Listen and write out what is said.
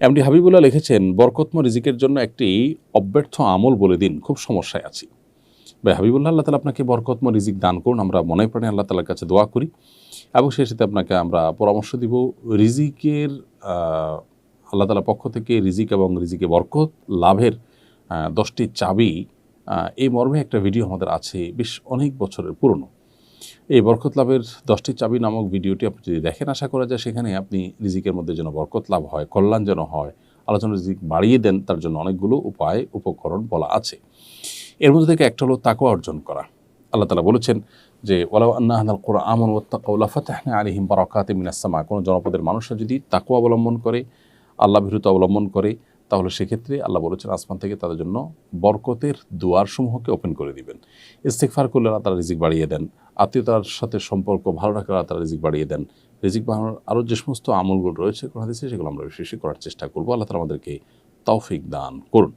MD Habibullah লিখেছেন, বরকতময় রিজিকের জন্য একটি অব্যর্থ আমল বলে দিন, খুব সমস্যায় আছি। ভাই হাবিবুল্লাহ, আল্লাহ তালা আপনাকে বরকতময় রিজিক দান করুন, আমরা মনে প্রাণে আল্লাহ তালার কাছে দোয়া করি এবং সেই সাথে আপনাকে আমরা পরামর্শ দিব রিজিকের আল্লাহ তালার পক্ষ থেকে রিজিক এবং রিজিকে বরকত লাভের 10টি চাবি, এই মর্মে একটা ভিডিও আমাদের আছে, বেশ অনেক বছরের পুরনো। এই বরকত লাভের 10টি চাবি নামক ভিডিওটি আপনি যদি দেখেন, আশা করা যায় সেখানে আপনি রিজিকের মধ্যে যেন বরকত লাভ হয়, কল্যাণ যেন হয়, আল্লাহ যেন রিজিক বাড়িয়ে দেন, তার জন্য অনেকগুলো উপায় উপকরণ বলা আছে। এর মধ্যে থেকে একটা হলো তাকওয়া অর্জন করা। আল্লাহ তাআলা বলেছেন যে ওয়ালাউ আন্না আহলাল কুরআন আমানু ওয়াত্তাকাউ লাফাতাহনা আলাইহিম বারাকাতিম মিনাস সামা। কোনো জনপদের মানুষরা যদি তাকওয়া অবলম্বন করে, আল্লাহ ভীরুতা অবলম্বন করে, তাহলে সেক্ষেত্রে আল্লাহ বলেছেন আসমান থেকে তাদের জন্য বরকতের দুয়ারসমূহকে ওপেন করে দিবেন। ইস্তিগফার করলে আল্লাহ তাআলা রিজিক বাড়িয়ে দেন, আত্মীয়তার সাথে সম্পর্ক ভালো রাখলে আল্লাহ তাআলা রিজিক বাড়িয়ে দেন। রিজিক বাড়ানোর আরও যে সমস্ত আমলগুলো রয়েছে কোরআন হাদিসে, সেগুলো আমরা বেশি বেশি করার চেষ্টা করব। আল্লাহ তাআলা আমাদেরকে তৌফিক দান করুন।